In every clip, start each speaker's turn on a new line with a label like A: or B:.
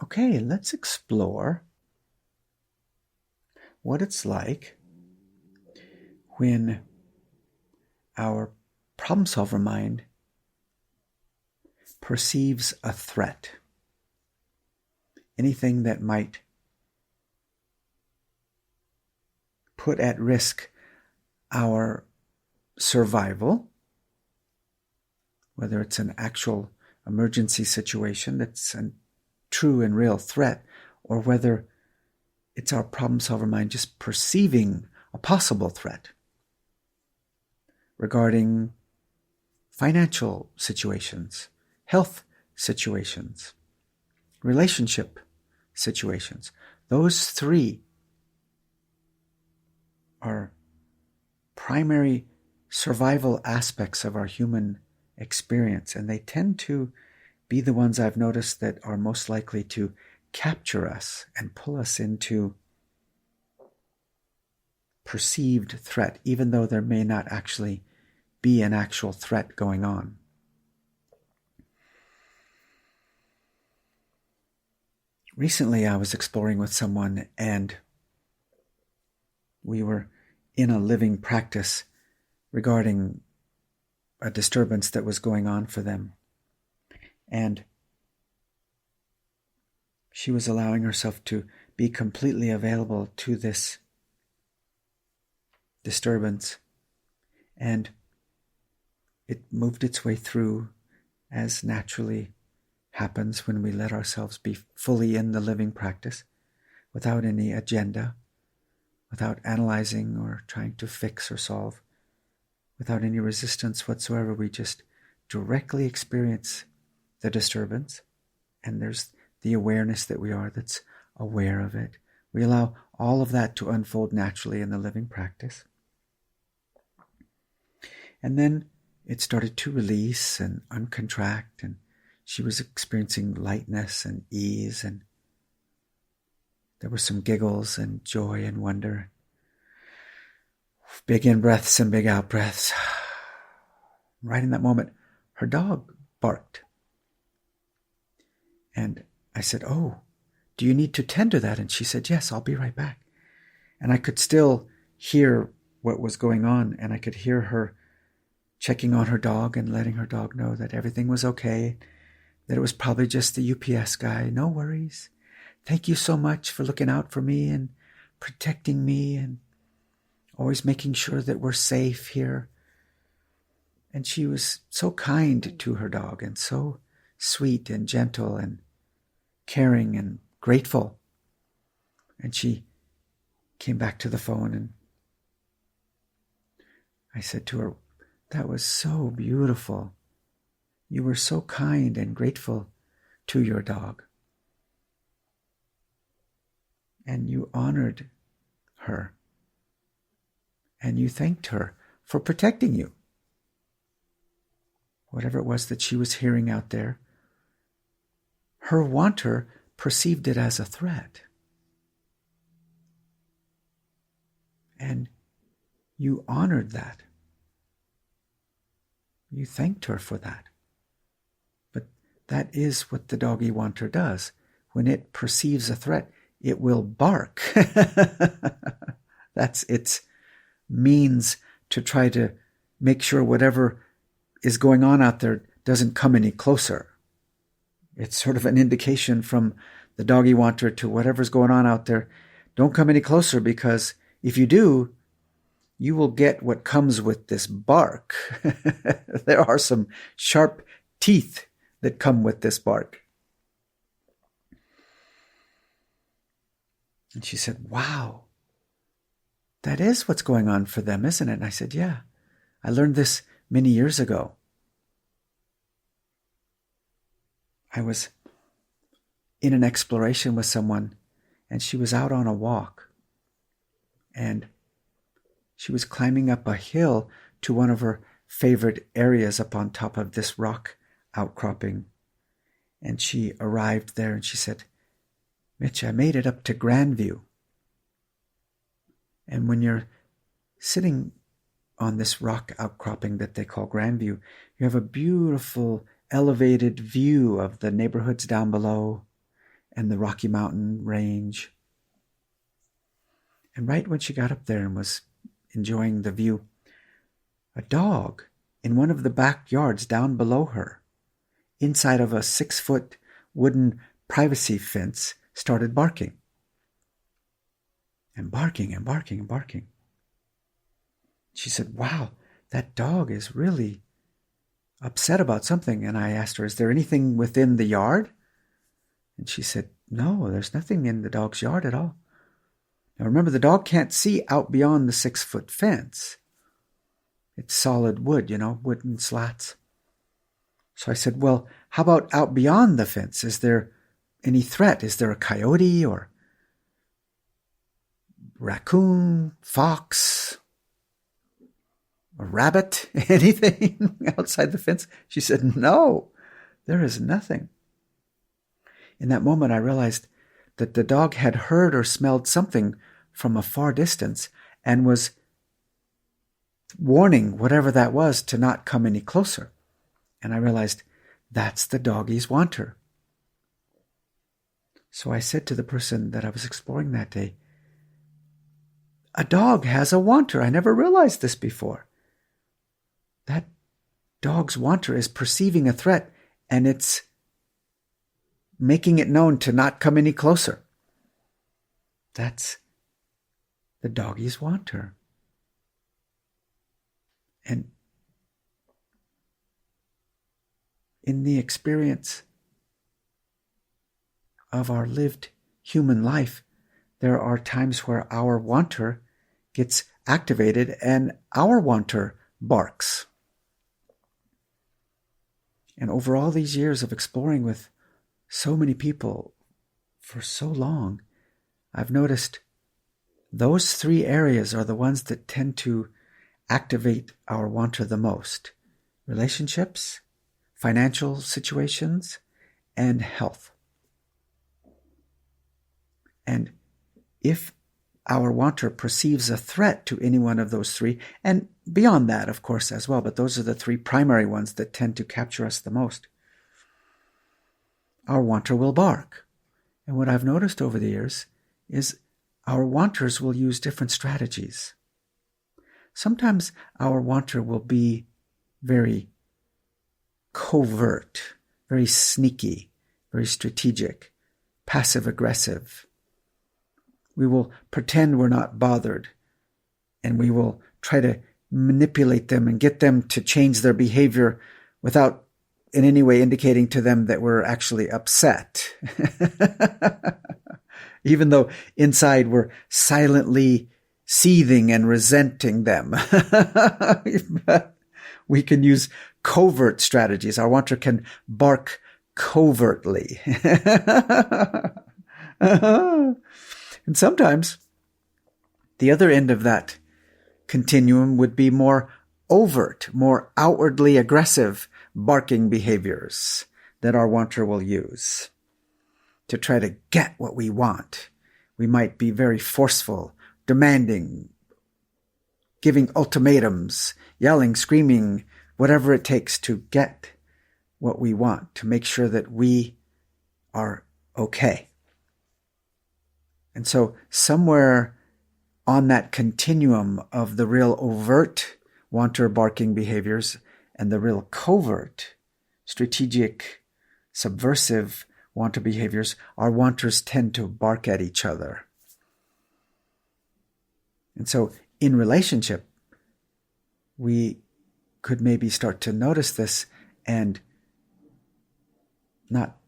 A: okay, let's explore what it's like when our problem solver mind perceives a threat, anything that might put at risk our survival, whether it's an actual emergency situation that's a true and real threat, or whether it's our problem solver mind just perceiving a possible threat regarding financial situations, health situations, relationship situations. Those three are primary survival aspects of our human experience, and they tend to be the ones I've noticed that are most likely to capture us and pull us into perceived threat, even though there may not actually be an actual threat going on. Recently, I was exploring with someone, and we were in a living practice regarding a disturbance that was going on for them. And she was allowing herself to be completely available to this disturbance. And it moved its way through, as naturally happens when we let ourselves be fully in the living practice, without any agenda, without analyzing or trying to fix or solve, without any resistance whatsoever. We just directly experience the disturbance, and there's the awareness that we are that's aware of it. We allow all of that to unfold naturally in the living practice. And then it started to release and uncontract, and she was experiencing lightness and ease, and there were some giggles and joy and wonder. Big in-breaths and big out-breaths. Right in that moment, her dog barked. And I said, "Oh, do you need to tend to that?" And she said, "Yes, I'll be right back." And I could still hear what was going on, and I could hear her checking on her dog and letting her dog know that everything was okay, that it was probably just the UPS guy. "No worries. Thank you so much for looking out for me and protecting me and always making sure that we're safe here." And she was so kind to her dog and so sweet and gentle and caring and grateful. And she came back to the phone, and I said to her, "That was so beautiful. You were so kind and grateful to your dog. And you honored her. And you thanked her for protecting you." Whatever it was that she was hearing out there, her wanter perceived it as a threat. And you honored that. You thanked her for that. But that is what the doggy wanter does. When it perceives a threat, it will bark. That's its means to try to make sure whatever is going on out there doesn't come any closer. It's sort of an indication from the doggy wanter to whatever's going on out there. Don't come any closer, because if you do, you will get what comes with this bark. There are some sharp teeth that come with this bark. And she said, "Wow, that is what's going on for them, isn't it?" And I said, "Yeah, I learned this many years ago. I was in an exploration with someone, and she was out on a walk, and she was climbing up a hill to one of her favorite areas up on top of this rock outcropping. And she arrived there, and she said, "Mitch, I made it up to Grandview." And when you're sitting on this rock outcropping that they call Grandview, you have a beautiful elevated view of the neighborhoods down below and the Rocky Mountain range. And right when she got up there and was enjoying the view, a dog in one of the backyards down below her, inside of a 6-foot wooden privacy fence, started barking. And barking and barking and barking. She said, wow, that dog is really upset about something. And I asked her, is there anything within the yard? And she said, no, there's nothing in the dog's yard at all. Now remember, the dog can't see out beyond the 6-foot fence. It's solid wood, wooden slats. So I said, well, how about out beyond the fence? Is there any threat? Is there a coyote or raccoon, fox, a rabbit, anything outside the fence? She said, no, there is nothing. In that moment, I realized that the dog had heard or smelled something from a far distance and was warning whatever that was to not come any closer. And I realized that's the doggy's wanter. So I said to the person that I was exploring that day, a dog has a wanter. I never realized this before. That dog's wanter is perceiving a threat and it's making it known to not come any closer. That's the doggy's wanter. And in the experience of our lived human life, there are times where our wanter gets activated and our wanter barks. And over all these years of exploring with so many people for so long, I've noticed those 3 areas are the ones that tend to activate our wanter the most: relationships, financial situations, and health. And if our wanter perceives a threat to any one of those 3, and beyond that, of course, as well, but those are the 3 primary ones that tend to capture us the most, our wanter will bark. And what I've noticed over the years is our wanters will use different strategies. Sometimes our wanter will be very covert, very sneaky, very strategic, passive-aggressive. We will pretend we're not bothered, and we will try to manipulate them and get them to change their behavior without in any way indicating to them that we're actually upset. Even though inside we're silently seething and resenting them. But we can use covert strategies. Our wanter can bark covertly. And sometimes the other end of that continuum would be more overt, more outwardly aggressive barking behaviors that our wanter will use to try to get what we want. We might be very forceful, demanding, giving ultimatums, yelling, screaming, whatever it takes to get what we want, to make sure that we are okay. And so somewhere on that continuum of the real overt wanter barking behaviors and the real covert, strategic, subversive wanter behaviors, our wanters tend to bark at each other. And so in relationship, we could maybe start to notice this and not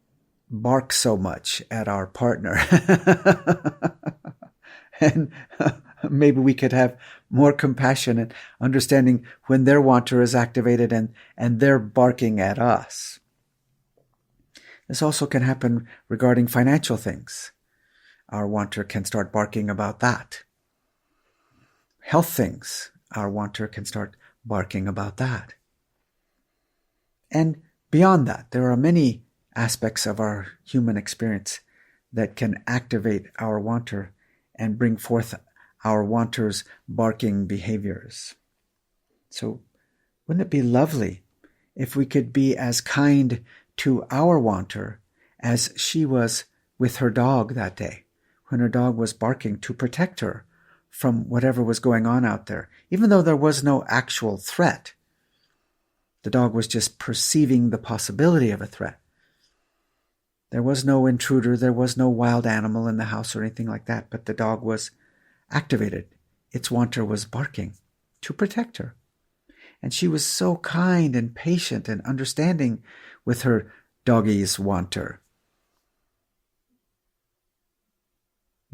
A: bark so much at our partner. And maybe we could have more compassion and understanding when their wanter is activated and they're barking at us. This also can happen regarding financial things. Our wanter can start barking about that. Health things, our wanter can start barking about that. And beyond that, there are many aspects of our human experience that can activate our wanter and bring forth our wanter's barking behaviors. So wouldn't it be lovely if we could be as kind to our wanter as she was with her dog that day, when her dog was barking to protect her from whatever was going on out there, even though there was no actual threat. The dog was just perceiving the possibility of a threat. There was no intruder, there was no wild animal in the house or anything like that, but the dog was activated. Its wanter was barking to protect her. And she was so kind and patient and understanding with her doggie's wanter.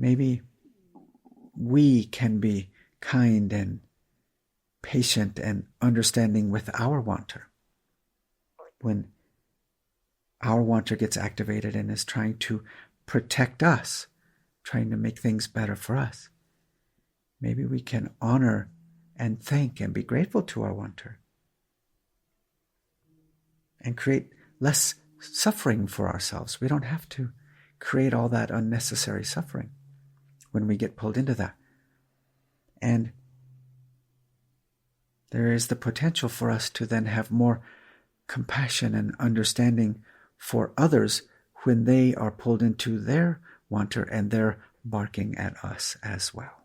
A: Maybe we can be kind and patient and understanding with our wanter. When our wanter gets activated and is trying to protect us, trying to make things better for us, maybe we can honor and thank and be grateful to our wanter and create less suffering for ourselves. We don't have to create all that unnecessary suffering when we get pulled into that. And there is the potential for us to then have more compassion and understanding for others when they are pulled into their wanter and they're barking at us as well.